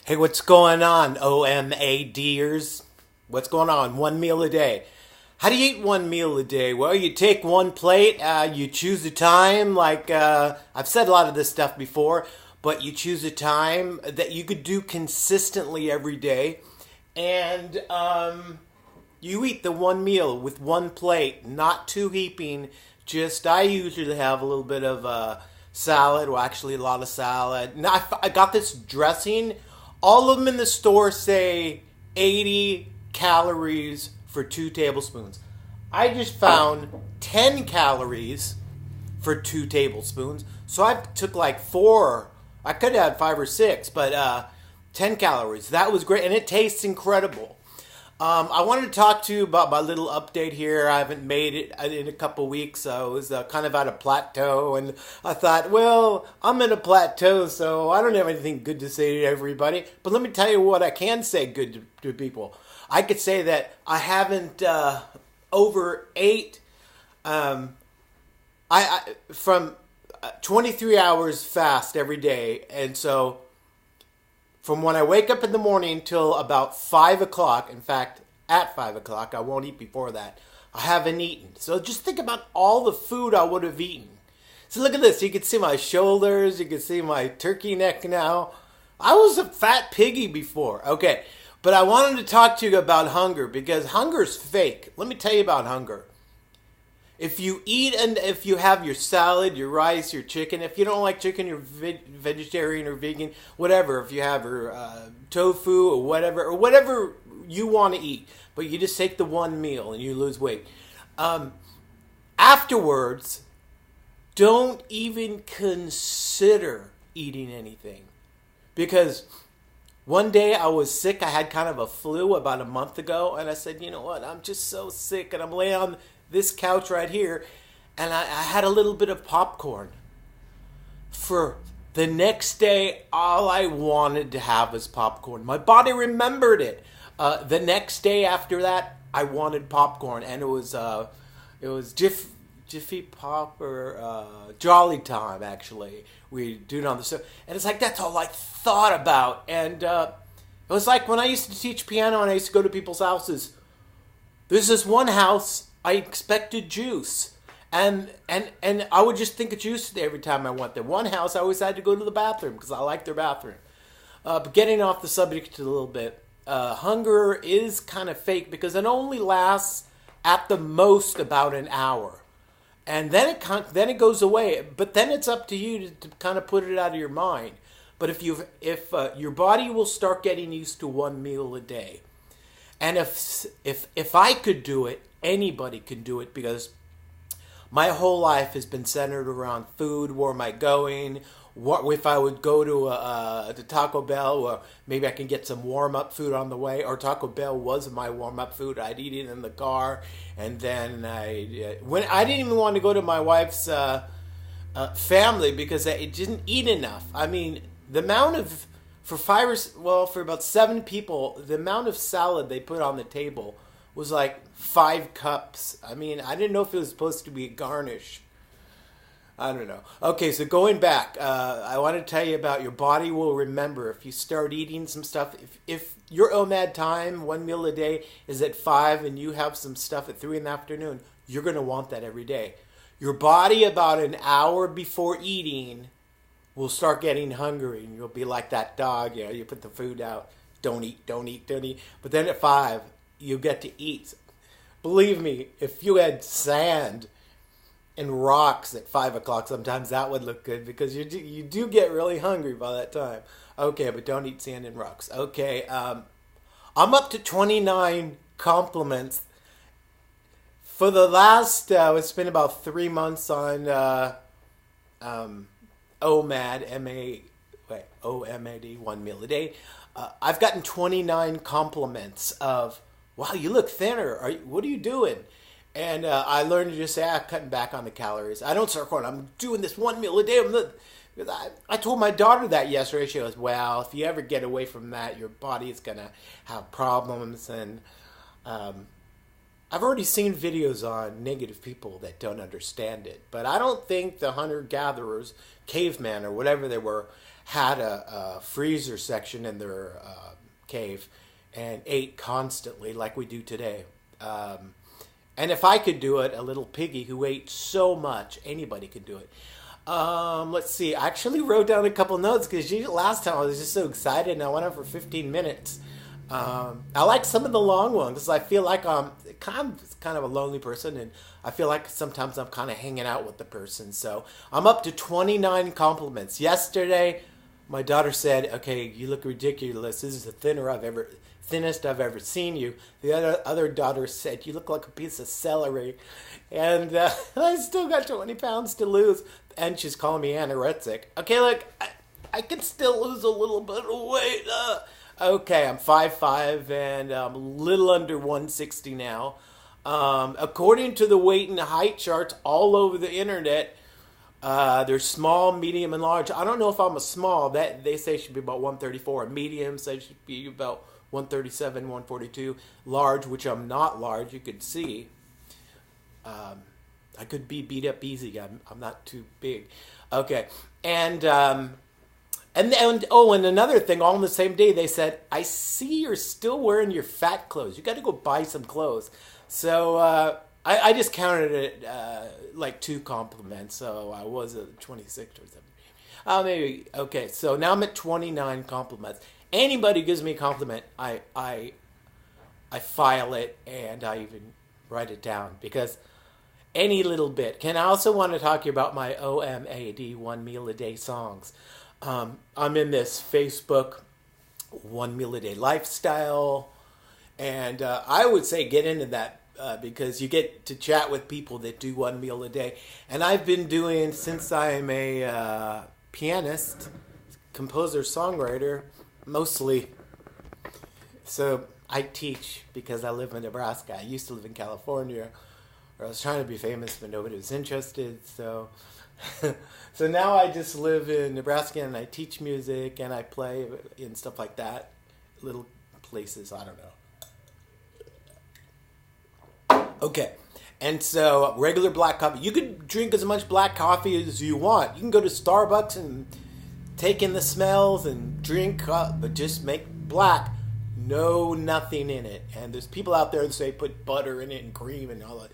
Hey, what's going on, OMADers? What's going on? One meal a day. How do you eat one meal a day? Well, you take one plate, you choose a time, I've said a lot of this stuff before, but you choose a time that you could do consistently every day, and you eat the one meal with one plate, not too heaping. Just, I usually have a little bit of salad, well, actually, a lot of salad. Now, I got this dressing. All of them in the store say 80 calories for 2 tablespoons. I just found 10 calories for 2 tablespoons. So I took like 4. I could have had 5 or 6, but 10 calories. That was great, and it tastes incredible. I wanted to talk to you about my little update here. I haven't made it in a couple weeks. I was kind of at a plateau, and I thought, well, I'm in a plateau, so I don't have anything good to say to everybody. But let me tell you what I can say good to people. I could say that I haven't overate. I from 23 hours fast every day, and so from when I wake up in the morning till about 5 o'clock, in fact, at 5 o'clock, I won't eat before that, I haven't eaten. So just think about all the food I would have eaten. So look at this. You can see my shoulders. You can see my turkey neck now. I was a fat piggy before. Okay, but I wanted to talk to you about hunger because hunger is fake. Let me tell you about hunger. If you eat and if you have your salad, your rice, your chicken, if you don't like chicken, you're vegetarian or vegan, whatever. If you have your tofu or whatever you want to eat, but you just take the one meal and you lose weight. Afterwards, don't even consider eating anything. Because one day I was sick. I had kind of a flu about a month ago. And I said, you know what? I'm just so sick. And I'm laying on this couch right here, and I had a little bit of popcorn. For the next day, all I wanted to have was popcorn. My body remembered it. The next day after that, I wanted popcorn, and it was Jiffy Pop or Jolly Time, actually. We do it on the show, and it's like that's all I thought about. And it was like when I used to teach piano, and I used to go to people's houses. There's this one house. I expected juice. And I would just think of juice every time I went there. One house, I always had to go to the bathroom because I like their bathroom. But getting off the subject a little bit, hunger is kind of fake because it only lasts at the most about an hour. And then it goes away. But then it's up to you to kind of put it out of your mind. But if your body will start getting used to one meal a day. And if I could do it, anybody can do it because my whole life has been centered around food. Where am I going? What if I would go to Taco Bell, or maybe I can get some warm-up food on the way, or Taco Bell was my warm-up food. I'd eat it in the car, and then when I didn't even want to go to my wife's family because I didn't eat enough. I mean, the amount of for about 7 people, the amount of salad they put on the table was like 5 cups. I mean, I didn't know if it was supposed to be a garnish. I don't know. Okay, so going back, I want to tell you about your body will remember if you start eating some stuff. If your OMAD time, one meal a day, is at 5 and you have some stuff at 3 in the afternoon, you're going to want that every day. Your body, about an hour before eating, will start getting hungry, and you'll be like that dog. You put the food out, don't eat. But then at 5, you get to eat. Believe me, if you had sand and rocks at 5 o'clock, sometimes that would look good because you do get really hungry by that time. Okay, but don't eat sand and rocks. Okay, I'm up to 29 compliments. For the last, it's been about 3 months on OMAD, OMAD, one meal a day. I've gotten 29 compliments of, wow, you look thinner. What are you doing? And I learned to just say, I'm cutting back on the calories. I don't start going, I'm doing this one meal a day. I told my daughter that yesterday. She goes, well, if you ever get away from that, your body is going to have problems. And I've already seen videos on negative people that don't understand it. But I don't think the hunter-gatherers, cavemen or whatever they were, had a freezer section in their cave and ate constantly like we do today. And if I could do it, a little piggy who ate so much, anybody could do it. Let's see. I actually wrote down a couple notes because last time I was just so excited and I went on for 15 minutes. I like some of the long ones because I feel like I'm kind of a lonely person and I feel like sometimes I'm kind of hanging out with the person. So I'm up to 29 compliments. Yesterday, my daughter said, "Okay, you look ridiculous. This is the thinnest I've ever seen you." The other daughter said, "You look like a piece of celery." And I still got 20 pounds to lose. And she's calling me anorexic. Okay, look, I can still lose a little bit of weight. Okay, I'm 5'5", and I'm a little under 160 now. According to the weight and height charts all over the internet, there's small, medium, and large. I don't know if I'm a small. That they say should be about 134. A medium says should be about 137, 142. Large, which I'm not large, you could see. I could be beat up easy. I'm not too big. Okay, and another thing, all on the same day, they said, "I see you're still wearing your fat clothes. You got to go buy some clothes." So I just counted it like 2 compliments. So I was at 26 or something. Maybe okay. So now I'm at 29 compliments. Anybody gives me a compliment, I file it and I even write it down because any little bit. I also want to talk to you about my OMAD, 1 meal a day songs. I'm in this Facebook 1 meal a day lifestyle, and I would say get into that because you get to chat with people that do 1 meal a day. And I've been doing, since I'm a pianist, composer, songwriter, mostly. So I teach because I live in Nebraska. I used to live in California, where I was trying to be famous, but nobody was interested. So so now I just live in Nebraska and I teach music and I play and stuff like that. Little places, I don't know. Okay. And so regular black coffee. You could drink as much black coffee as you want. You can go to Starbucks and take in the smells and drink, but just make black. No, nothing in it. And there's people out there that say put butter in it and cream and all that.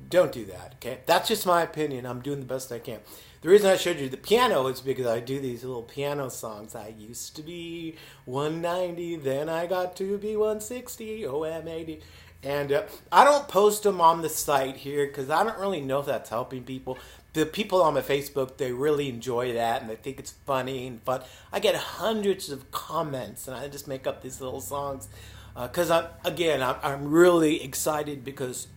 Don't do that, okay? That's just my opinion. I'm doing the best I can. The reason I showed you the piano is because I do these little piano songs. I used to be 190, then I got to be 160, OMAD. And I don't post them on the site here because I don't really know if that's helping people. The people on my Facebook, they really enjoy that and they think it's funny and fun. I get hundreds of comments and I just make up these little songs because I'm really excited because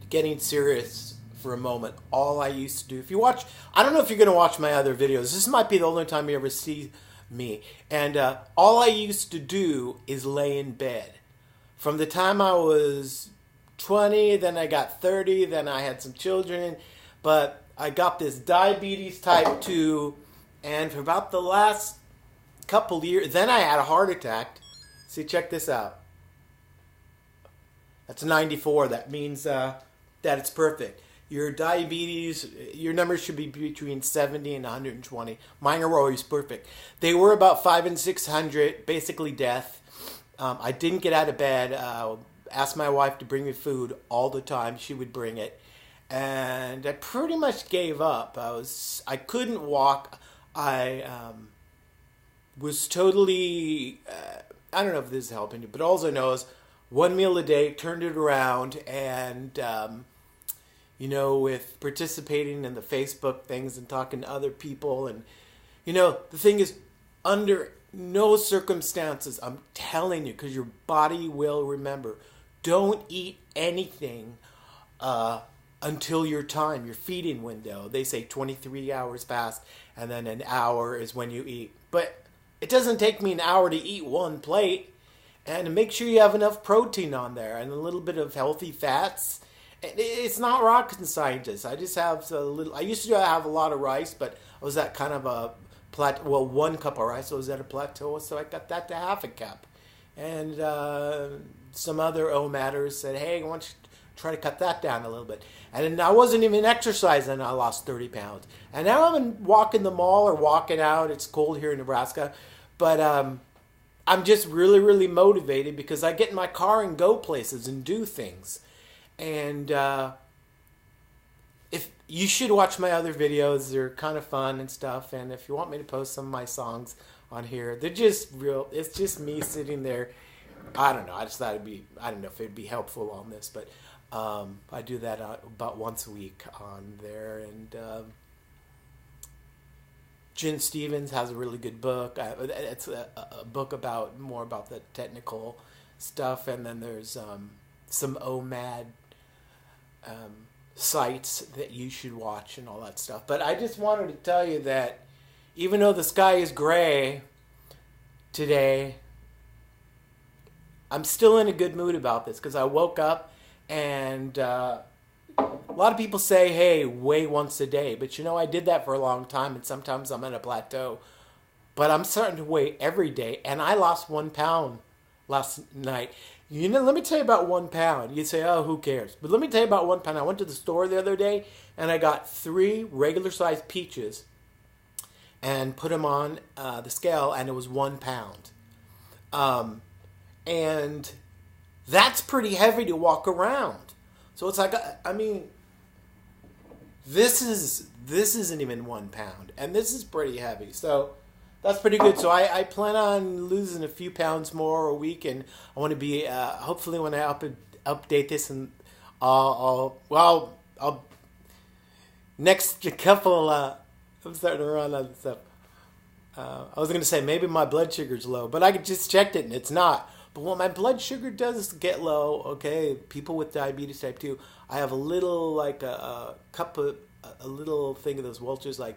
getting serious for a moment, all I used to do, if you watch, I don't know if you're going to watch my other videos, this might be the only time you ever see me, and all I used to do is lay in bed. From the time I was 20, then I got 30, then I had some children, but I got this diabetes type 2, and for about the last couple years, then I had a heart attack. See, check this out. That's 94, that means that it's perfect. Your diabetes, your numbers should be between 70 and 120. Mine are always perfect. They were about 500 and 600, basically death. I didn't get out of bed. Asked my wife to bring me food all the time. She would bring it. And I pretty much gave up. I couldn't walk. I was totally, I don't know if this is helping you, but all I know is 1 meal a day, turned it around, and with participating in the Facebook things and talking to other people. And, the thing is, under no circumstances, I'm telling you, because your body will remember, don't eat anything until your time, your feeding window. They say 23 hours past, and then an hour is when you eat. But it doesn't take me an hour to eat one plate. And make sure you have enough protein on there and a little bit of healthy fats. It's not rocket scientist. I just have a little. I used to have a lot of rice, but I was at kind of a plateau. Well, 1 cup of rice. I was at a plateau, so I got that to half a cup. And some other Omaders said, "Hey, why don't you try to cut that down a little bit. And then I wasn't even exercising, and I lost 30 pounds. And now I'm walking the mall or walking out. It's cold here in Nebraska. But I'm just really, really motivated because I get in my car and go places and do things. And if you should watch my other videos, they're kind of fun and stuff. And if you want me to post some of my songs on here, they're just real. It's just me sitting there. I don't know. I just thought I don't know if it'd be helpful on this, but I do that about once a week on there. And Jen Stevens has a really good book. It's a book about more about the technical stuff. And then there's some Omad sites that you should watch and all that stuff. But I just wanted to tell you that even though the sky is gray today, I'm still in a good mood about this because I woke up and a lot of people say, hey, weigh once a day. But I did that for a long time, and sometimes I'm at a plateau. But I'm starting to weigh every day, and I lost 1 pound last night. Let me tell you about 1 pound. You'd say, oh, who cares? But let me tell you about 1 pound. I went to the store the other day, and I got 3 regular-sized peaches and put them on the scale, and it was 1 pound. And that's pretty heavy to walk around. So it's like, this isn't even 1 pound, and this is pretty heavy. So that's pretty good. So I plan on losing a few pounds more a week, and I want to be hopefully when I update this, and I'll next couple. I'm starting to run out of stuff. I was going to say maybe my blood sugar's low, but I just checked it and it's not. But when my blood sugar does get low, okay, people with diabetes type 2, I have a little, like a cup of, a little thing of those Welch's, like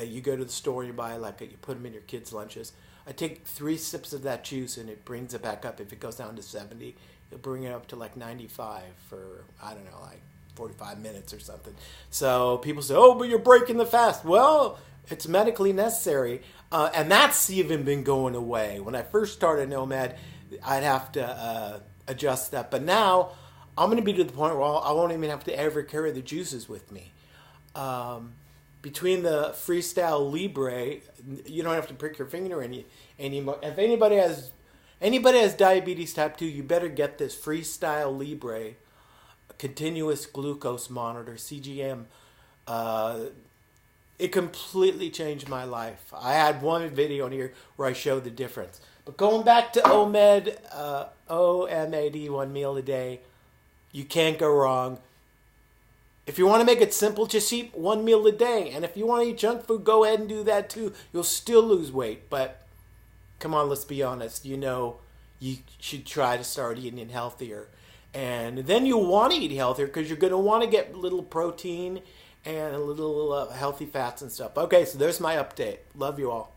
you go to the store and you buy, like you put them in your kids' lunches. I take 3 sips of that juice and it brings it back up. If it goes down to 70, it'll bring it up to like 95 for, I don't know, like 45 minutes or something. So people say, oh, but you're breaking the fast. Well, it's medically necessary. And that's even been going away. When I first started Omad, I'd have to adjust that. But now I'm going to be to the point where I won't even have to ever carry the juices with me. Between the Freestyle Libre, you don't have to prick your finger anymore. If anybody has diabetes type 2, you better get this Freestyle Libre continuous glucose monitor, CGM. It completely changed my life. I had one video on here where I showed the difference. But going back to OMAD, OMAD, 1 meal a day, you can't go wrong. If you want to make it simple, just eat 1 meal a day. And if you want to eat junk food, go ahead and do that too. You'll still lose weight. But come on, let's be honest. You should try to start eating healthier. And then you'll want to eat healthier because you're going to want to get a little protein and a little healthy fats and stuff. Okay, so there's my update. Love you all.